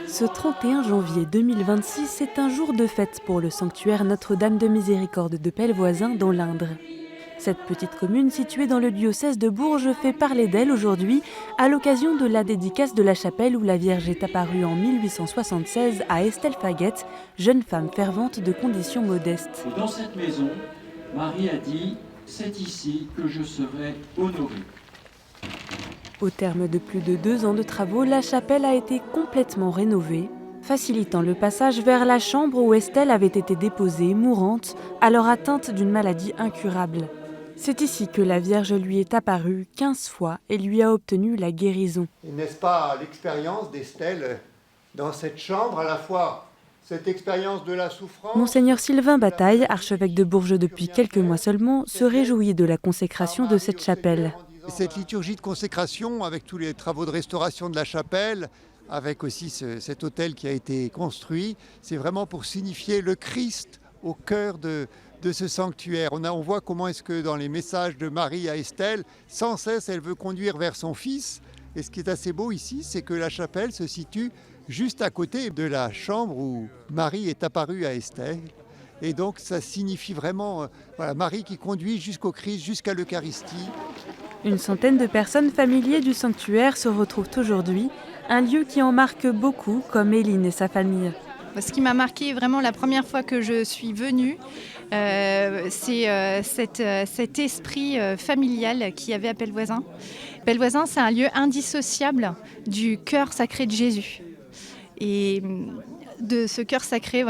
Ce 31 janvier 2026 est un jour de fête pour le sanctuaire Notre-Dame de Miséricorde de Pellevoisin dans l'Indre. Cette petite commune située dans le diocèse de Bourges fait parler d'elle aujourd'hui à l'occasion de la dédicace de la chapelle où la Vierge est apparue en 1876 à Estelle Faguette, jeune femme fervente de conditions modestes. Dans cette maison, Marie a dit « C'est ici que je serai honorée ». Au terme de plus de 2 ans de travaux, la chapelle a été complètement rénovée, facilitant le passage vers la chambre où Estelle avait été déposée, mourante, alors atteinte d'une maladie incurable. C'est ici que la Vierge lui est apparue 15 fois et lui a obtenu la guérison. Et n'est-ce pas l'expérience d'Estelle dans cette chambre, à la fois cette expérience de la souffrance... Monseigneur Sylvain Bataille, archevêque de Bourges depuis quelques mois seulement, se réjouit de la consécration de cette chapelle. Cette liturgie de consécration, avec tous les travaux de restauration de la chapelle, avec aussi cet autel qui a été construit, c'est vraiment pour signifier le Christ au cœur de ce sanctuaire. On voit comment est-ce que dans les messages de Marie à Estelle, sans cesse elle veut conduire vers son fils. Et ce qui est assez beau ici, c'est que la chapelle se situe juste à côté de la chambre où Marie est apparue à Estelle. Et donc ça signifie vraiment Marie qui conduit jusqu'au Christ, jusqu'à l'Eucharistie. Une centaine de personnes familiers du sanctuaire se retrouvent aujourd'hui, un lieu qui en marque beaucoup, comme Éline et sa famille. Ce qui m'a marqué vraiment la première fois que je suis venue, c'est cet esprit familial qu'il y avait à Pellevoisin. Pellevoisin, c'est un lieu indissociable du cœur sacré de Jésus. Et de ce cœur sacré,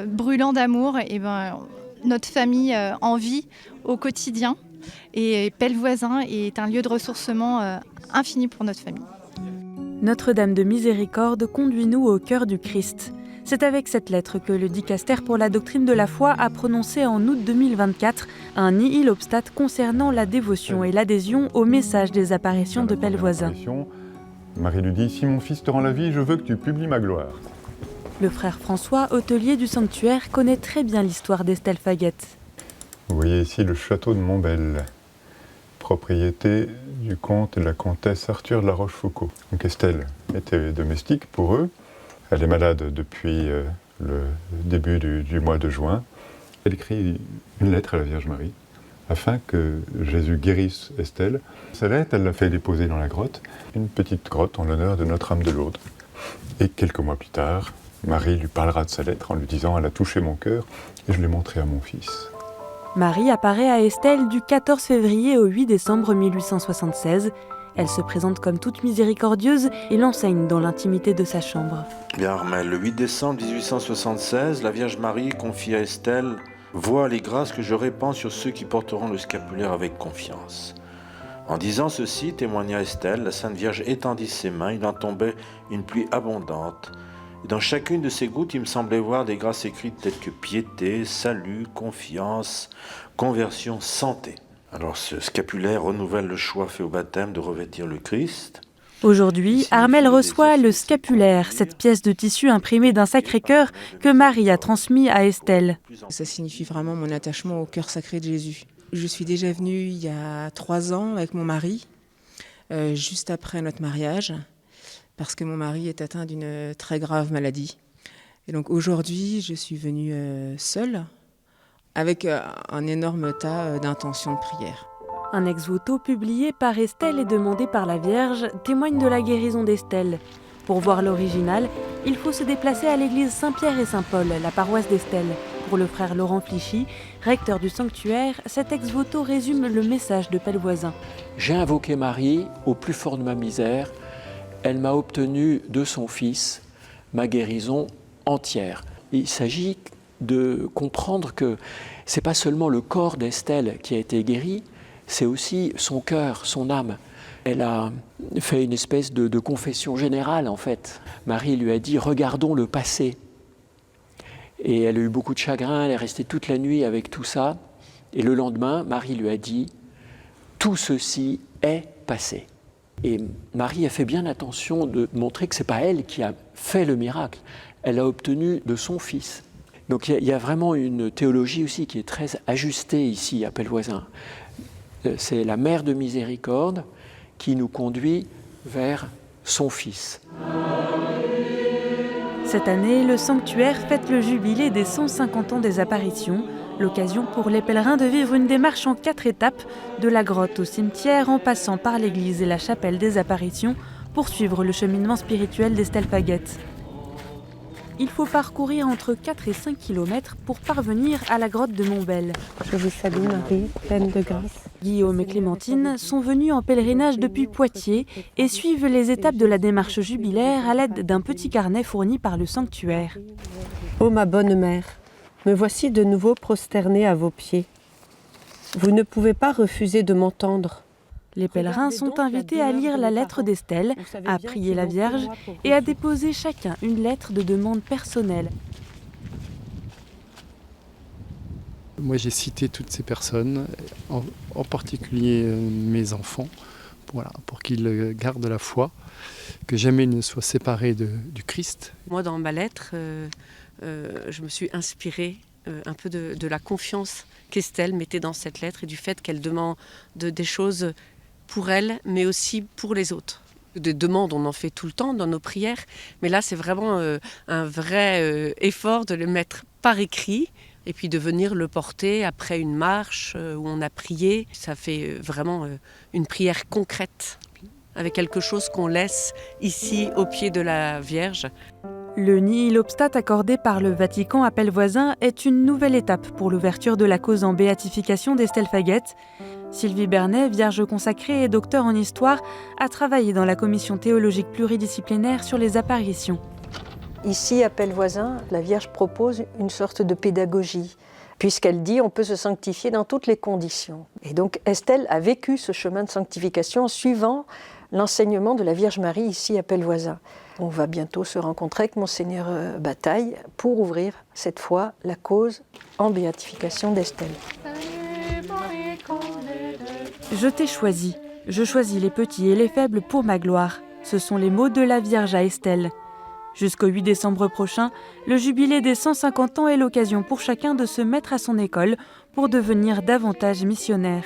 brûlant d'amour, et notre famille en vit au quotidien. Et Pellevoisin est un lieu de ressourcement infini pour notre famille. Notre-Dame de Miséricorde conduit-nous au cœur du Christ. C'est avec cette lettre que le dicaster pour la doctrine de la foi a prononcé en août 2024 un nihil obstat concernant la dévotion et l'adhésion au message des apparitions de Pellevoisin. Marie lui dit « Si mon fils te rend la vie, je veux que tu publies ma gloire ». Le frère François, hôtelier du sanctuaire, connaît très bien l'histoire d'Estelle Faguette. Vous voyez ici le château de Montbel, propriété du comte et de la comtesse Arthur de la Rochefoucauld. Donc Estelle était domestique pour eux. Elle est malade depuis le début du mois de juin. Elle écrit une lettre à la Vierge Marie afin que Jésus guérisse Estelle. Sa lettre, elle l'a fait déposer dans la grotte, une petite grotte en l'honneur de Notre-Dame de Lourdes. Et quelques mois plus tard, Marie lui parlera de sa lettre en lui disant « Elle a touché mon cœur et je l'ai montrée à mon fils ». Marie apparaît à Estelle du 14 février au 8 décembre 1876. Elle se présente comme toute miséricordieuse et l'enseigne dans l'intimité de sa chambre. Bien, Armel, le 8 décembre 1876, la Vierge Marie confie à Estelle « Vois les grâces que je répands sur ceux qui porteront le scapulaire avec confiance. » En disant ceci, témoigna Estelle, la Sainte Vierge étendit ses mains, il en tombait une pluie abondante. Et dans chacune de ces gouttes, il me semblait voir des grâces écrites telles que piété, salut, confiance, conversion, santé. Alors ce scapulaire renouvelle le choix fait au baptême de revêtir le Christ. Aujourd'hui, Armel reçoit le scapulaire, cette pièce de tissu imprimée d'un Sacré-Cœur que Marie a transmis à Estelle. Ça signifie vraiment mon attachement au cœur sacré de Jésus. Je suis déjà venue il y a 3 ans avec mon mari, juste après notre mariage, parce que mon mari est atteint d'une très grave maladie. Et donc aujourd'hui, je suis venue seule, avec un énorme tas d'intentions de prière. Un ex-voto publié par Estelle et demandé par la Vierge témoigne de la guérison d'Estelle. Pour voir l'original, il faut se déplacer à l'église Saint-Pierre et Saint-Paul, la paroisse d'Estelle. Pour le frère Laurent Flichy, recteur du sanctuaire, cet ex-voto résume le message de Pellevoisin. J'ai invoqué Marie au plus fort de ma misère. Elle m'a obtenu de son fils ma guérison entière. Il s'agit de comprendre que ce n'est pas seulement le corps d'Estelle qui a été guéri, c'est aussi son cœur, son âme. Elle a fait une espèce de confession générale, en fait. Marie lui a dit « Regardons le passé ». Et elle a eu beaucoup de chagrin, elle est restée toute la nuit avec tout ça. Et le lendemain, Marie lui a dit « Tout ceci est passé ». Et Marie a fait bien attention de montrer que ce n'est pas elle qui a fait le miracle. Elle l'a obtenu de son fils. Donc il y a vraiment une théologie aussi qui est très ajustée ici à Pellevoisin. C'est la mère de miséricorde qui nous conduit vers son fils. Cette année, le sanctuaire fête le jubilé des 150 ans des apparitions, l'occasion pour les pèlerins de vivre une démarche en 4 étapes, de la grotte au cimetière en passant par l'église et la chapelle des apparitions, pour suivre le cheminement spirituel d'Estelle Faguette. Il faut parcourir entre 4 et 5 km pour parvenir à la grotte de Montbel. Je vous salue Marie, pleine de grâce. Guillaume et Clémentine sont venus en pèlerinage depuis Poitiers et suivent les étapes de la démarche jubilaire à l'aide d'un petit carnet fourni par le sanctuaire. Ô ma bonne mère, me voici de nouveau prosternée à vos pieds. Vous ne pouvez pas refuser de m'entendre. Les pèlerins sont invités à lire la lettre d'Estelle, à prier la Vierge et à déposer chacun une lettre de demande personnelle. Moi, j'ai cité toutes ces personnes, en particulier mes enfants, pour qu'ils gardent la foi, que jamais ils ne soient séparés du Christ. Moi, dans ma lettre, je me suis inspirée un peu de la confiance qu'Estelle mettait dans cette lettre et du fait qu'elle demande des choses pour elle, mais aussi pour les autres. Des demandes, on en fait tout le temps dans nos prières, mais là, c'est vraiment un vrai effort de le mettre par écrit et puis de venir le porter après une marche où on a prié. Ça fait vraiment une prière concrète, avec quelque chose qu'on laisse ici au pied de la Vierge. Le nihil obstat accordé par le Vatican à Pellevoisin est une nouvelle étape pour l'ouverture de la cause en béatification d'Estelle Faguette. Sylvie Bernet, vierge consacrée et docteur en histoire, a travaillé dans la commission théologique pluridisciplinaire sur les apparitions. Ici, à Pellevoisin, la Vierge propose une sorte de pédagogie, puisqu'elle dit on peut se sanctifier dans toutes les conditions. Et donc Estelle a vécu ce chemin de sanctification en suivant l'enseignement de la Vierge Marie ici à Pellevoisin. On va bientôt se rencontrer avec Monseigneur Bataille pour ouvrir cette fois la cause en béatification d'Estelle. Je t'ai choisi, je choisis les petits et les faibles pour ma gloire. Ce sont les mots de la Vierge à Estelle. Jusqu'au 8 décembre prochain, le jubilé des 150 ans est l'occasion pour chacun de se mettre à son école pour devenir davantage missionnaire.